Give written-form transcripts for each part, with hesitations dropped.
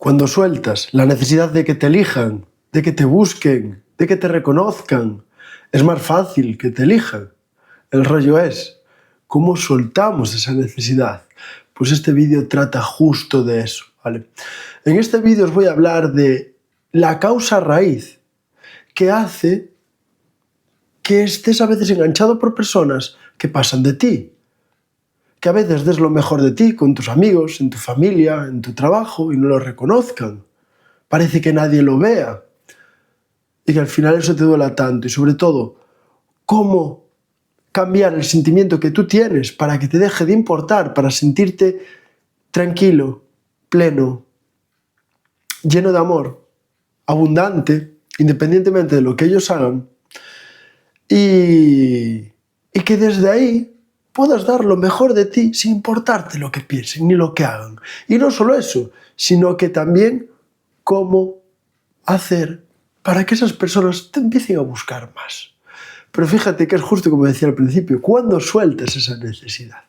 Cuando sueltas la necesidad de que te elijan, de que te busquen, de que te reconozcan, es más fácil que te elijan. El rollo es, ¿cómo soltamos esa necesidad? Pues este vídeo trata justo de eso, ¿vale? En este vídeo os voy a hablar de la causa raíz que hace que estés a veces enganchado por personas que pasan de ti. Que a veces des lo mejor de ti con tus amigos, en tu familia, en tu trabajo y no lo reconozcan. Parece que nadie lo vea. Y que al final eso te duela tanto. Y sobre todo, ¿cómo cambiar el sentimiento que tú tienes para que te deje de importar, para sentirte tranquilo, pleno, lleno de amor, abundante, independientemente de lo que ellos hagan? Y que desde ahí puedas dar lo mejor de ti sin importarte lo que piensen ni lo que hagan. Y no solo eso, sino que también cómo hacer para que esas personas te empiecen a buscar más. Pero fíjate que es justo como decía al principio, ¿cuándo sueltas esa necesidad?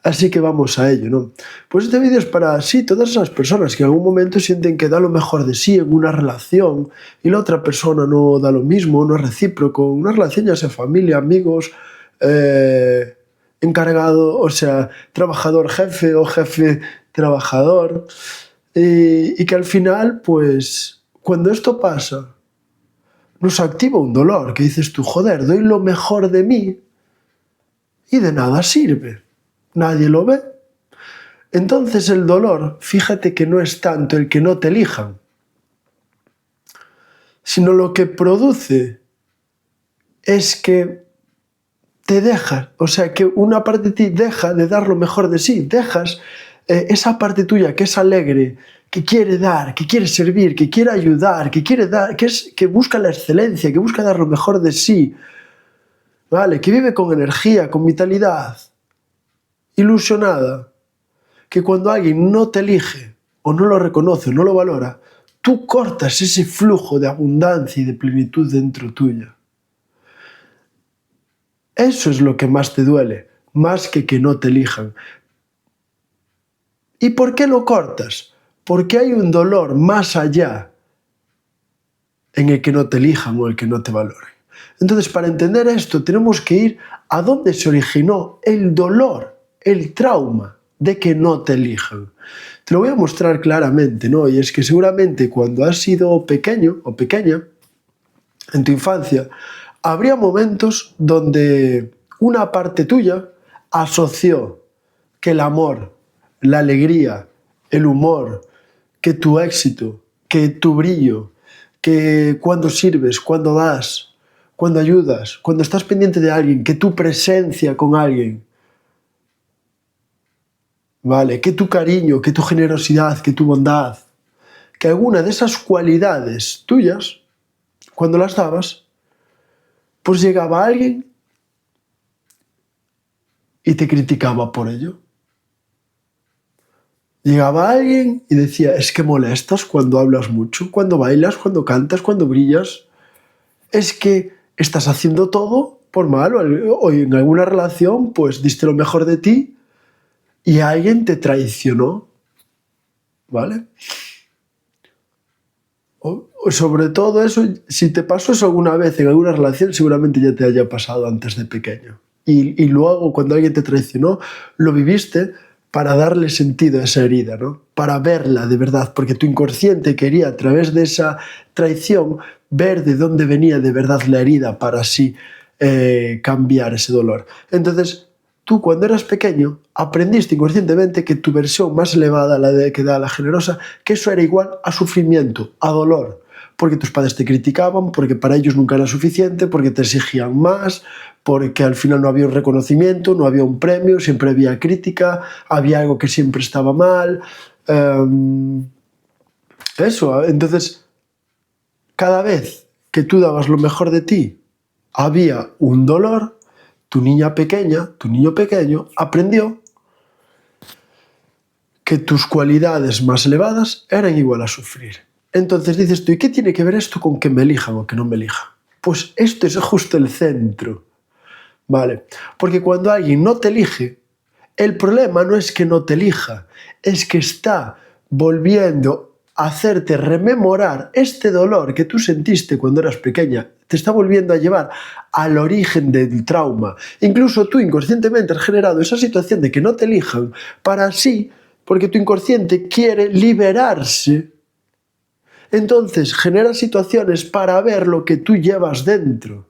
Así que vamos a ello, ¿no? Pues este vídeo es para, sí, todas esas personas que en algún momento sienten que da lo mejor de sí en una relación y la otra persona no da lo mismo, no es recíproco, una relación ya sea familia, amigos, encargado, o sea, trabajador jefe o jefe trabajador, y que al final, pues, cuando esto pasa, nos activa un dolor, que dices tú, joder, doy lo mejor de mí y de nada sirve, nadie lo ve. Entonces el dolor, fíjate que no es tanto el que no te elijan, sino lo que produce es que te dejas, o sea, que una parte de ti deja de dar lo mejor de sí, dejas esa parte tuya que es alegre, que quiere dar, que quiere servir, que quiere ayudar, que quiere dar, que busca la excelencia, que busca dar lo mejor de sí, ¿vale? Que vive con energía, con vitalidad, ilusionada, que cuando alguien no te elige, o no lo reconoce, o no lo valora, tú cortas ese flujo de abundancia y de plenitud dentro tuya. Eso es lo que más te duele, más que no te elijan. ¿Y por qué lo cortas? Porque hay un dolor más allá en el que no te elijan o el que no te valoren. Entonces, para entender esto, tenemos que ir a dónde se originó el dolor, el trauma de que no te elijan. Te lo voy a mostrar claramente, ¿no? Y es que seguramente cuando has sido pequeño o pequeña, en tu infancia, habría momentos donde una parte tuya asoció que el amor, la alegría, el humor, que tu éxito, que tu brillo, que cuando sirves, cuando das, cuando ayudas, cuando estás pendiente de alguien, que tu presencia con alguien, ¿vale? Que tu cariño, que tu generosidad, que tu bondad, que alguna de esas cualidades tuyas, cuando las dabas, pues llegaba alguien y te criticaba por ello. Llegaba alguien y decía, es que molestas cuando hablas mucho, cuando bailas, cuando cantas, cuando brillas. Es que estás haciendo todo por mal, o en alguna relación pues diste lo mejor de ti y alguien te traicionó, ¿vale? O sobre todo eso, si te pasó eso alguna vez en alguna relación, seguramente ya te haya pasado antes de pequeño. Y luego, cuando alguien te traicionó, lo viviste para darle sentido a esa herida, ¿no? Para verla de verdad, porque tu inconsciente quería, a través de esa traición, ver de dónde venía de verdad la herida para así cambiar ese dolor. Entonces, tú cuando eras pequeño aprendiste inconscientemente que tu versión más elevada, la de que da la generosa, que eso era igual a sufrimiento, a dolor, porque tus padres te criticaban, porque para ellos nunca era suficiente, porque te exigían más, porque al final no había un reconocimiento, no había un premio, siempre había crítica, había algo que siempre estaba mal. Eso, entonces, cada vez que tú dabas lo mejor de ti, había un dolor. Tu niña pequeña, tu niño pequeño, aprendió que tus cualidades más elevadas eran igual a sufrir. Entonces dices tú, ¿y qué tiene que ver esto con que me elijan o que no me elijan? Pues esto es justo el centro, ¿vale? Porque cuando alguien no te elige, el problema no es que no te elija, es que está volviendo hacerte rememorar este dolor que tú sentiste cuando eras pequeña, te está volviendo a llevar al origen del trauma. Incluso tú inconscientemente has generado esa situación de que no te elijan para sí, porque tu inconsciente quiere liberarse. Entonces genera situaciones para ver lo que tú llevas dentro.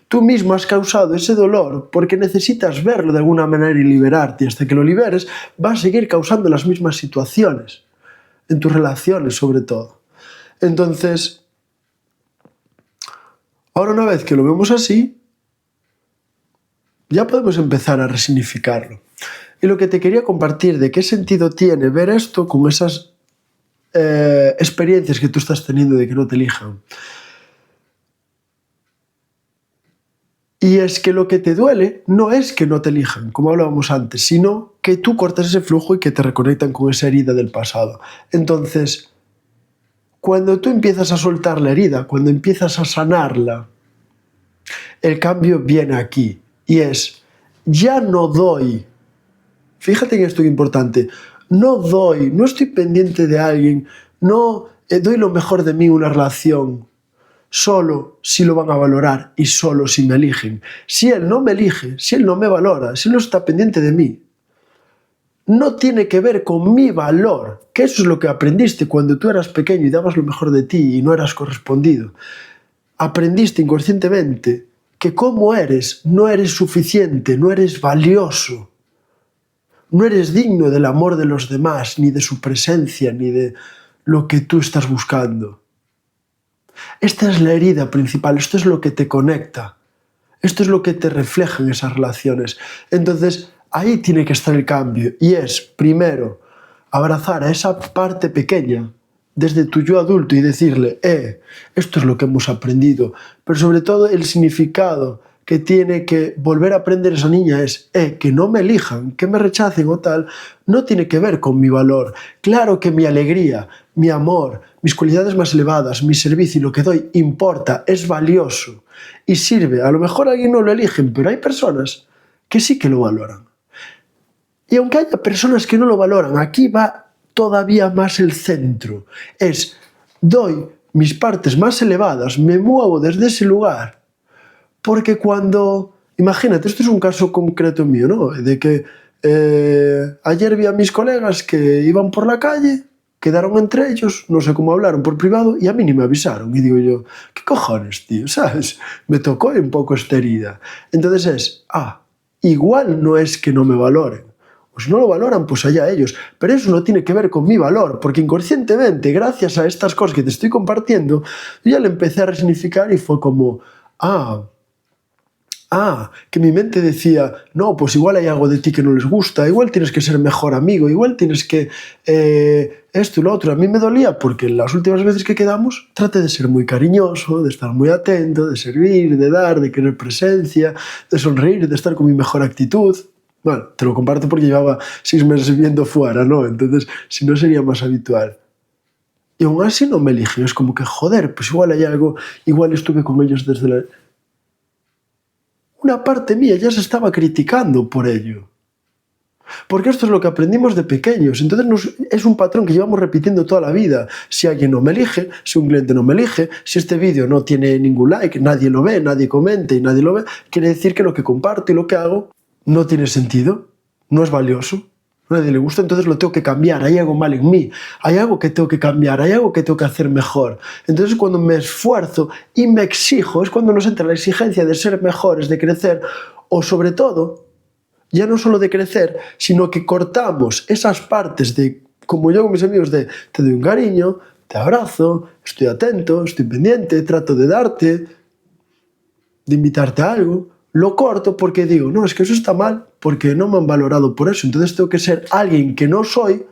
Tú mismo has causado ese dolor porque necesitas verlo de alguna manera y liberarte. Y hasta que lo liberes, vas a seguir causando las mismas situaciones, en tus relaciones sobre todo. Entonces, ahora una vez que lo vemos así, ya podemos empezar a resignificarlo. Y lo que te quería compartir de qué sentido tiene ver esto con esas experiencias que tú estás teniendo de que no te elijan. Y es que lo que te duele no es que no te elijan, como hablábamos antes, sino que tú cortas ese flujo y que te reconectan con esa herida del pasado. Entonces, cuando tú empiezas a soltar la herida, cuando empiezas a sanarla, el cambio viene aquí. Y es, ya no doy. Fíjate en esto que es importante. No doy, no estoy pendiente de alguien, no doy lo mejor de mí en una relación. Solo si lo van a valorar y solo si me eligen. Si él no me elige, si él no me valora, si él no está pendiente de mí, no tiene que ver con mi valor, que eso es lo que aprendiste cuando tú eras pequeño y dabas lo mejor de ti y no eras correspondido. Aprendiste inconscientemente que como eres, no eres suficiente, no eres valioso, no eres digno del amor de los demás, ni de su presencia, ni de lo que tú estás buscando. Esta es la herida principal, esto es lo que te conecta, esto es lo que te refleja en esas relaciones. Entonces, ahí tiene que estar el cambio y es, primero, abrazar a esa parte pequeña desde tu yo adulto y decirle, esto es lo que hemos aprendido, pero sobre todo el significado que tiene que volver a aprender esa niña es, que no me elijan, que me rechacen o tal, no tiene que ver con mi valor. Claro que mi alegría, mi amor, mis cualidades más elevadas, mi servicio y lo que doy importa, es valioso y sirve. A lo mejor alguien no lo eligen, pero hay personas que sí que lo valoran. Y aunque haya personas que no lo valoran, aquí va todavía más el centro. Es, doy mis partes más elevadas, me muevo desde ese lugar. Porque cuando, imagínate, esto es un caso concreto mío, ¿no? De que ayer vi a mis colegas que iban por la calle, quedaron entre ellos, no sé cómo hablaron por privado y a mí ni me avisaron. Y digo yo, ¿qué cojones, tío? ¿Sabes? Me tocó un poco esta herida. Entonces es, igual no es que no me valoren. Pues no lo valoran, pues allá ellos. Pero eso no tiene que ver con mi valor, porque inconscientemente, gracias a estas cosas que te estoy compartiendo, yo ya le empecé a resignificar y fue como, que mi mente decía, no, pues igual hay algo de ti que no les gusta, igual tienes que ser mejor amigo, igual tienes que esto y lo otro. A mí me dolía porque las últimas veces que quedamos traté de ser muy cariñoso, de estar muy atento, de servir, de dar, de querer presencia, de sonreír, de estar con mi mejor actitud. Bueno, te lo comparto porque llevaba 6 meses viviendo fuera, ¿no? Entonces, si no sería más habitual. Y aún así no me eligen, es como que, joder, pues igual hay algo, igual estuve con ellos desde la... Una parte mía ya se estaba criticando por ello. Porque esto es lo que aprendimos de pequeños. Entonces es un patrón que llevamos repitiendo toda la vida. Si alguien no me elige, si un cliente no me elige, si este vídeo no tiene ningún like, nadie lo ve, nadie comenta y nadie lo ve, quiere decir que lo que comparto y lo que hago no tiene sentido, no es valioso, a nadie le gusta, entonces lo tengo que cambiar, hay algo mal en mí, hay algo que tengo que cambiar, hay algo que tengo que hacer mejor. Entonces cuando me esfuerzo y me exijo, es cuando nos entra la exigencia de ser mejores, de crecer, o sobre todo, ya no solo de crecer, sino que cortamos esas partes de, como yo con mis amigos, de te doy un cariño, te abrazo, estoy atento, estoy pendiente, trato de darte, de invitarte a algo. Lo corto porque digo, no, es que eso está mal, porque no me han valorado por eso. Entonces tengo que ser alguien que no soy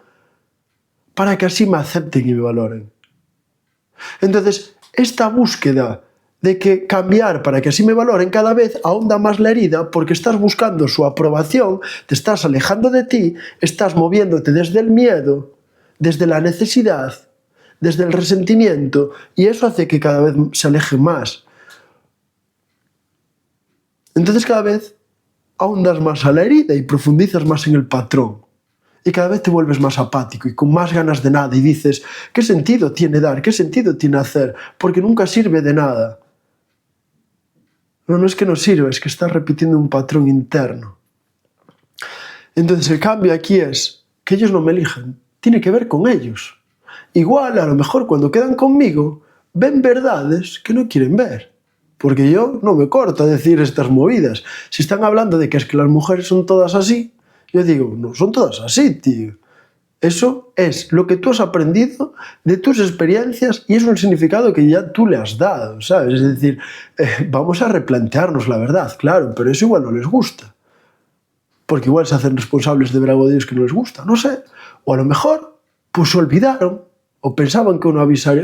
para que así me acepten y me valoren. Entonces, esta búsqueda de que cambiar para que así me valoren cada vez ahonda más la herida porque estás buscando su aprobación, te estás alejando de ti, estás moviéndote desde el miedo, desde la necesidad, desde el resentimiento, y eso hace que cada vez se aleje más. Entonces cada vez ahondas más a la herida y profundizas más en el patrón. y cada vez te vuelves más apático y con más ganas de nada y dices, ¿qué sentido tiene dar? ¿Qué sentido tiene hacer? Porque nunca sirve de nada. No es que no sirva, es que estás repitiendo un patrón interno. Entonces el cambio aquí es que ellos no me eligen, tiene que ver con ellos. Igual, a lo mejor cuando quedan conmigo, ven verdades que no quieren ver. Porque yo no me corto a decir estas movidas. Si están hablando de que es que las mujeres son todas así, yo digo, no son todas así, tío. Eso es lo que tú has aprendido de tus experiencias y es un significado que ya tú le has dado, ¿sabes? Es decir, vamos a replantearnos la verdad, claro, pero eso igual no les gusta. Porque igual se hacen responsables de ver algo de ellos que no les gusta, no sé. O a lo mejor, pues se olvidaron, o pensaban que uno avisaría,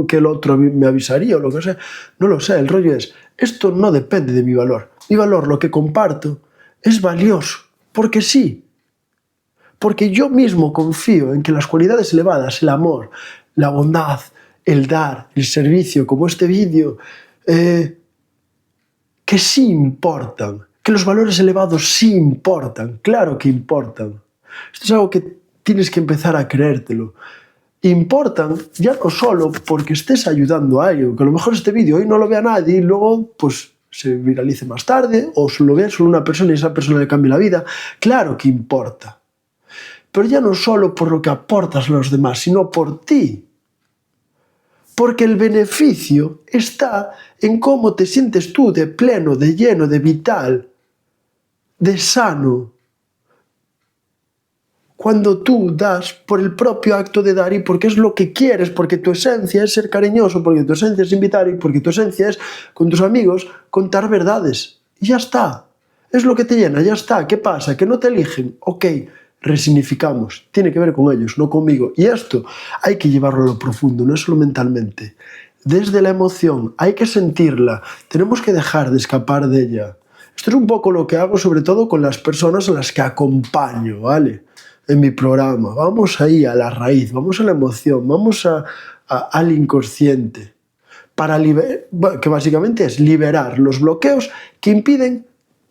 que el otro me avisaría, o lo que sea. No lo sé, el rollo es, esto no depende de mi valor. Mi valor, lo que comparto, es valioso, porque sí. Porque yo mismo confío en que las cualidades elevadas, el amor, la bondad, el dar, el servicio, como este vídeo, que sí importan, que los valores elevados sí importan, claro que importan. Esto es algo que tienes que empezar a creértelo. Importan ya no solo porque estés ayudando a alguien, que a lo mejor este vídeo hoy no lo vea nadie y luego pues se viralice más tarde, o lo vea solo una persona y esa persona le cambie la vida. Claro que importa. Pero ya no solo por lo que aportas a los demás, sino por ti. Porque el beneficio está en cómo te sientes tú de pleno, de lleno, de vital, de sano. Cuando tú das por el propio acto de dar y porque es lo que quieres, porque tu esencia es ser cariñoso, porque tu esencia es invitar y porque tu esencia es, con tus amigos, contar verdades. Y ya está. Es lo que te llena, ya está. ¿Qué pasa? ¿Que no te eligen? Ok. Resignificamos, tiene que ver con ellos, no conmigo. Y esto hay que llevarlo a lo profundo, no es solo mentalmente. Desde la emoción, hay que sentirla, tenemos que dejar de escapar de ella. Esto es un poco lo que hago sobre todo con las personas a las que acompaño, ¿vale? En mi programa. Vamos ahí a la raíz, vamos a la emoción, vamos al inconsciente. Que básicamente es liberar los bloqueos que impiden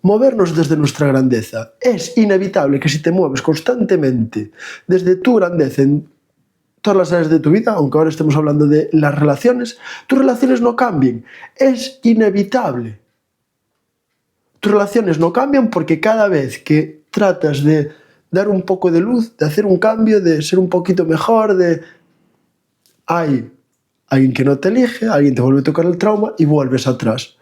movernos desde nuestra grandeza. Es inevitable que si te mueves constantemente desde tu grandeza en todas las áreas de tu vida, aunque ahora estemos hablando de las relaciones, tus relaciones no cambien. Es inevitable. Tus relaciones no cambian porque cada vez que tratas de dar un poco de luz, de hacer un cambio, de ser un poquito mejor, hay alguien que no te elige, alguien te vuelve a tocar el trauma y vuelves atrás.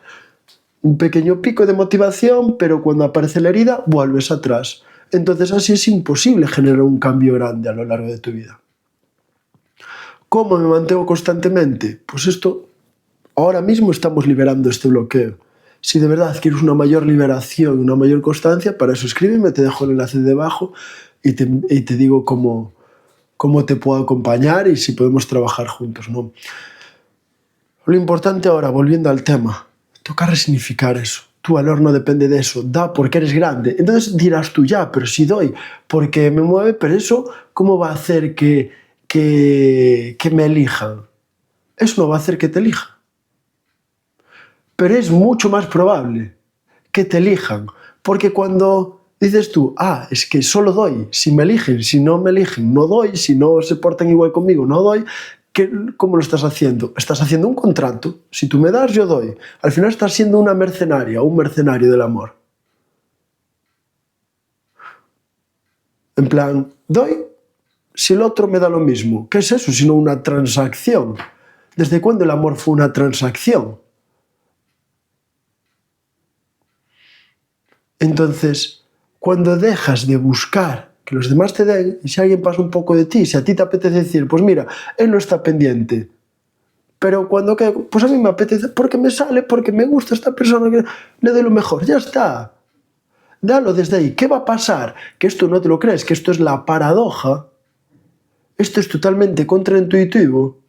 Un pequeño pico de motivación, pero cuando aparece la herida, vuelves atrás. Entonces así es imposible generar un cambio grande a lo largo de tu vida. ¿Cómo me mantengo constantemente? Pues esto, ahora mismo estamos liberando este bloqueo. Si de verdad quieres una mayor liberación, una mayor constancia, para eso escríbeme, te dejo el enlace debajo y te digo cómo te puedo acompañar y si podemos trabajar juntos, ¿no? Lo importante ahora, volviendo al tema, toca resignificar eso. Tu valor no depende de eso. Da porque eres grande. Entonces dirás tú, ya, pero si doy porque me mueve, pero eso, ¿cómo va a hacer que me elijan? Eso no va a hacer que te elijan. Pero es mucho más probable que te elijan. Porque cuando dices tú, es que solo doy si me eligen, si no me eligen, no doy, si no se portan igual conmigo, no doy. ¿Cómo lo estás haciendo? Estás haciendo un contrato. Si tú me das, yo doy. Al final estás siendo una mercenaria, un mercenario del amor. En plan, doy si el otro me da lo mismo. ¿Qué es eso sino una transacción? ¿Desde cuándo el amor fue una transacción? Entonces, cuando dejas de buscar que los demás te den, y si alguien pasa un poco de ti, si a ti te apetece decir, pues mira, él no está pendiente, pero cuando quedo, pues a mí me apetece, porque me sale, porque me gusta esta persona, que le doy lo mejor, ya está. Dalo desde ahí. ¿Qué va a pasar? Que esto no te lo crees, que esto es la paradoja, esto es totalmente contraintuitivo,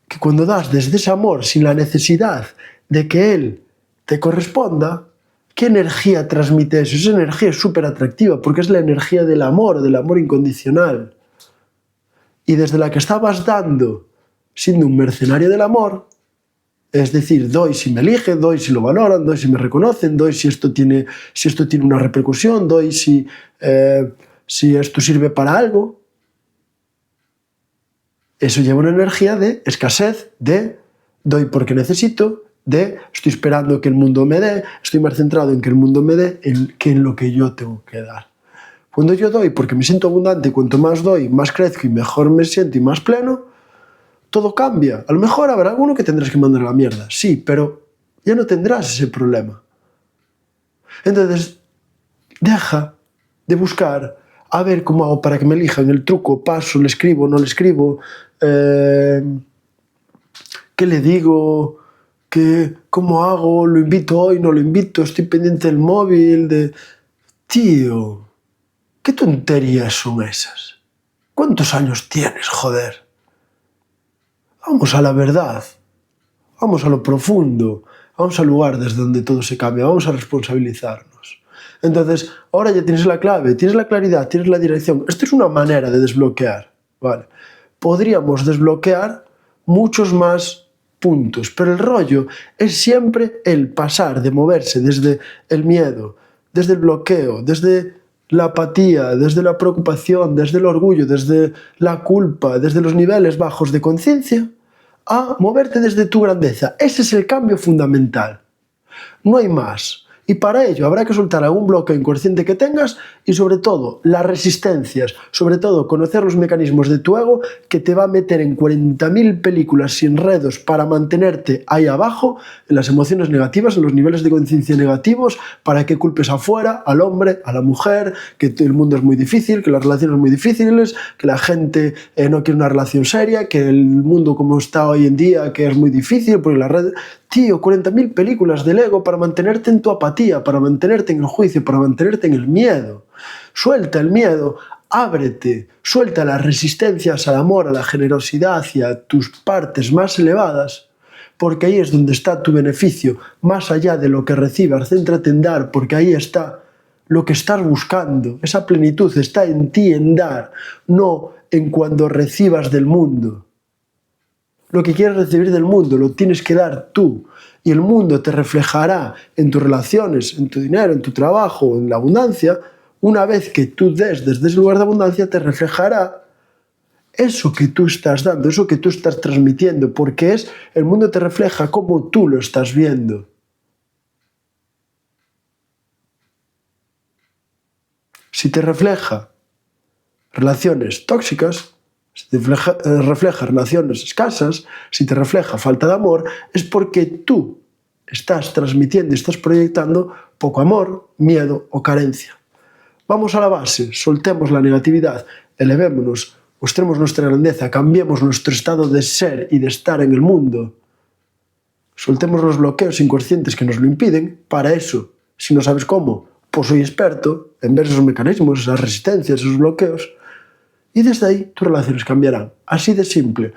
que cuando das desde ese amor, sin la necesidad de que él te corresponda, ¿qué energía transmite eso? Esa energía es súper atractiva porque es la energía del amor incondicional. Y desde la que estabas dando, siendo un mercenario del amor, es decir, doy si me eligen, doy si lo valoran, doy si me reconocen, doy si esto tiene una repercusión, doy si si esto sirve para algo, eso lleva una energía de escasez, de doy porque necesito, de estoy esperando que el mundo me dé, estoy más centrado en que el mundo me dé que en lo que yo tengo que dar. Cuando yo doy porque me siento abundante, cuanto más doy, más crezco y mejor me siento y más pleno, todo cambia. A lo mejor habrá alguno que tendrás que mandar a la mierda, sí, pero ya no tendrás ese problema. Entonces, deja de buscar a ver cómo hago para que me elijan el truco, paso, le escribo, no le escribo, qué le digo, cómo hago, lo invito hoy, no lo invito, estoy pendiente del móvil, Tío, ¿qué tonterías son esas? ¿Cuántos años tienes, joder? Vamos a la verdad, vamos a lo profundo, vamos al lugar desde donde todo se cambia, vamos a responsabilizarnos. Entonces, ahora ya tienes la clave, tienes la claridad, tienes la dirección. Esto es una manera de desbloquear, ¿vale? Podríamos desbloquear muchos más puntos, pero el rollo es siempre el pasar, de moverse desde el miedo, desde el bloqueo, desde la apatía, desde la preocupación, desde el orgullo, desde la culpa, desde los niveles bajos de conciencia, a moverte desde tu grandeza. Ese es el cambio fundamental. No hay más. Y para ello habrá que soltar algún bloqueo inconsciente que tengas y sobre todo las resistencias, sobre todo conocer los mecanismos de tu ego que te va a meter en 40.000 películas y enredos para mantenerte ahí abajo, en las emociones negativas, en los niveles de conciencia negativos, para que culpes afuera, al hombre, a la mujer, que el mundo es muy difícil, que las relaciones son muy difíciles, que la gente no quiere una relación seria, que el mundo como está hoy en día, que es muy difícil, porque las redes... Tío, 40.000 películas del ego para mantenerte en tu apatía, para mantenerte en el juicio, para mantenerte en el miedo. Suelta el miedo, ábrete, suelta las resistencias al amor, a la generosidad hacia tus partes más elevadas, porque ahí es donde está tu beneficio, más allá de lo que recibas, céntrate en dar, porque ahí está lo que estás buscando, esa plenitud está en ti, en dar, no en cuando recibas del mundo. Lo que quieres recibir del mundo lo tienes que dar tú y el mundo te reflejará en tus relaciones, en tu dinero, en tu trabajo, en la abundancia. Una vez que tú des desde ese lugar de abundancia te reflejará eso que tú estás dando, eso que tú estás transmitiendo, porque el mundo te refleja como tú lo estás viendo. Si te refleja relaciones tóxicas, si te refleja relaciones escasas, si te refleja falta de amor, es porque tú estás transmitiendo y estás proyectando poco amor, miedo o carencia. Vamos a la base, soltemos la negatividad, elevémonos, mostremos nuestra grandeza, cambiemos nuestro estado de ser y de estar en el mundo. Soltemos los bloqueos inconscientes que nos lo impiden. Para eso, si no sabes cómo, pues soy experto en ver esos mecanismos, esas resistencias, esos bloqueos. Y desde ahí tus relaciones cambiarán. Así de simple.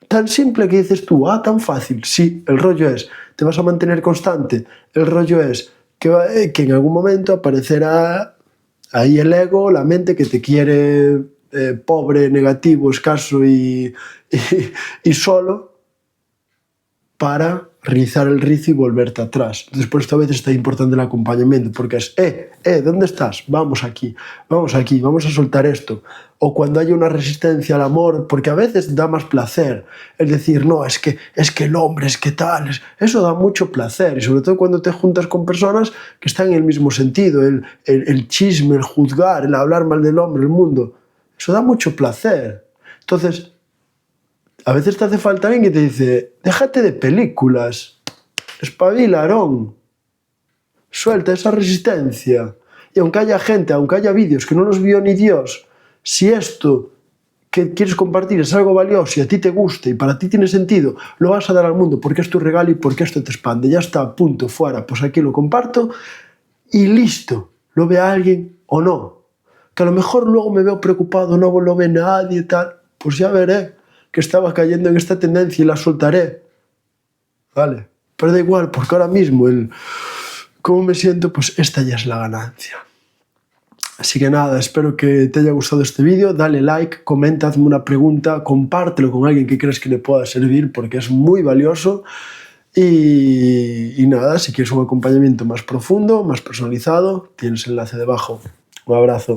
Tan simple que dices tú, tan fácil. Sí, el rollo es, te vas a mantener constante. El rollo es que en algún momento aparecerá ahí el ego, la mente que te quiere pobre, negativo, escaso y solo para rizar el rizo y volverte atrás. Entonces, por esto a veces está importante el acompañamiento, porque es, ¿dónde estás? Vamos aquí, vamos a soltar esto. O cuando haya una resistencia al amor, porque a veces da más placer el decir, no, es que el hombre, es que tal, eso da mucho placer, y sobre todo cuando te juntas con personas que están en el mismo sentido, el chisme, el juzgar, el hablar mal del hombre, el mundo, eso da mucho placer. Entonces, a veces te hace falta alguien que te dice, déjate de películas, espabila, Aarón, suelta esa resistencia. Y aunque haya gente, aunque haya vídeos que no los vio ni Dios, si esto que quieres compartir es algo valioso y a ti te gusta y para ti tiene sentido, lo vas a dar al mundo porque es tu regalo y porque esto te expande. Ya está, punto, fuera, pues aquí lo comparto y listo, lo ve alguien o no. Que a lo mejor luego me veo preocupado, no lo ve nadie y tal, pues ya veré que estaba cayendo en esta tendencia y la soltaré. Vale, pero da igual, porque ahora mismo cómo me siento, pues esta ya es la ganancia. Así que nada, espero que te haya gustado este vídeo, dale like, comenta, hazme una pregunta, compártelo con alguien que crees que le pueda servir porque es muy valioso. Y nada, si quieres un acompañamiento más profundo, más personalizado, tienes el enlace debajo. Un abrazo.